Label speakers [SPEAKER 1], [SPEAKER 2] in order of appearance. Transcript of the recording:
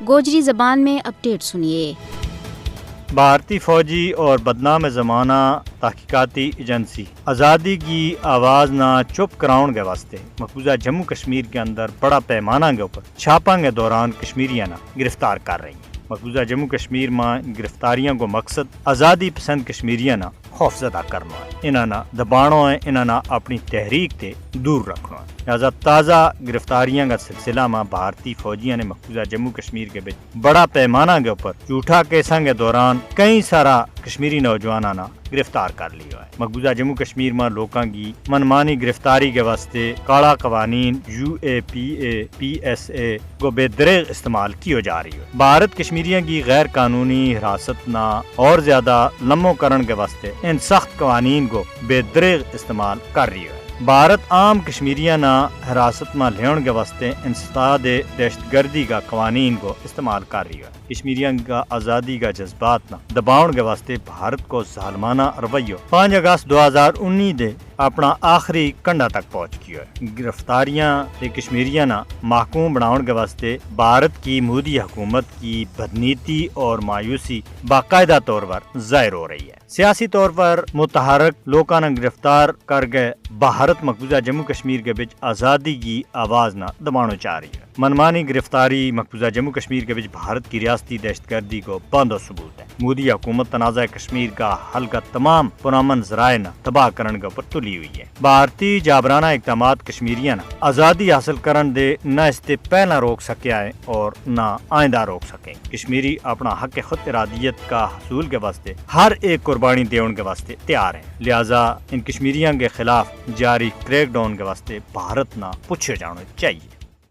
[SPEAKER 1] گوجری زبان میں اپڈیٹ سنیے۔
[SPEAKER 2] بھارتی فوجی اور بدنام زمانہ تحقیقاتی ایجنسی آزادی کی آواز نہ چپ کراؤن کے واسطے مقبوضہ جموں کشمیر کے اندر بڑا پیمانہ کے اوپر چھاپاں کے دوران کشمیریاں گرفتار کر رہی ہیں۔ مقبوضہ جموں کشمیر میں گرفتاریاں کو مقصد آزادی پسند کشمیریاں خوف زدہ کرنا ہے، انہاں دبانا ہے، انہاں اپنی تحریک تے دور رکھنا ہے۔ لہٰذا تازہ گرفتاریاں کا سلسلہ میں بھارتی فوجیاں نے مقبوضہ جموں کشمیر کے بچ بڑا پیمانہ کے اوپر جھوٹا کیساں کے دوران کئی سارا کشمیری نوجواناں گرفتار کر لیا ہے۔ مقبوضہ جموں کشمیر میں لوکاں کی منمانی گرفتاری کے واسطے کالا قوانین UAPA کو بے دریغ استعمال کیو جا رہی ہے۔ بھارت کشمیریوں کی غیر قانونی حراست نہ اور زیادہ لمو کرن کے واسطے ان سخت قوانین کو بے دریغ استعمال کر رہی ہے۔ بھارت عام کشمیریاں نہ حراست میں لیون کے واسطے انسداد دہشت گردی کا قوانین کو استعمال کر رہی ہے۔ کشمیریوں کا آزادی کا جذبات نہ دباؤن کے واسطے بھارت کو ظالمانہ رویہ 5 اگست 2019 دے اپنا آخری کنڈا تک پہنچ گیا ہے۔ گرفتاریاں کشمیریاں نہ محکوم بناؤن کے واسطے بھارت کی مودی حکومت کی بدنیتی اور مایوسی باقاعدہ طور پر ظاہر ہو رہی ہے۔ سیاسی طور پر متحرک لوکاں نے گرفتار کر گئے بھارت مقبوضہ جموں کشمیر کے بچ آزادی کی آواز نہ دبانا چاہ رہی ہے۔ منمانی گرفتاری مقبوضہ جموں کشمیر کے بچ بھارت کی ریاستی دہشت گردی کو باندھو ثبوت ہے۔ مودی حکومت تنازع کشمیر کا حل کا تمام پرامن ذرائع نہ تباہ کرنے کے اوپر تلی ہوئی ہے۔ بھارتی جابرانہ اقدامات کشمیریاں نہ آزادی حاصل کرن دے نہ اس تے پہلا روک سکیا ہے اور نہ آئندہ روک سکیں۔ کشمیری اپنا حق خود ارادیت کا حصول کے واسطے ہر ایک قربانی دیون کے واسطے تیار ہیں۔ لہٰذا ان کشمیریوں کے خلاف جاری کریک ڈاؤن کے واسطے بھارت نہ پوچھے جانا چاہیے۔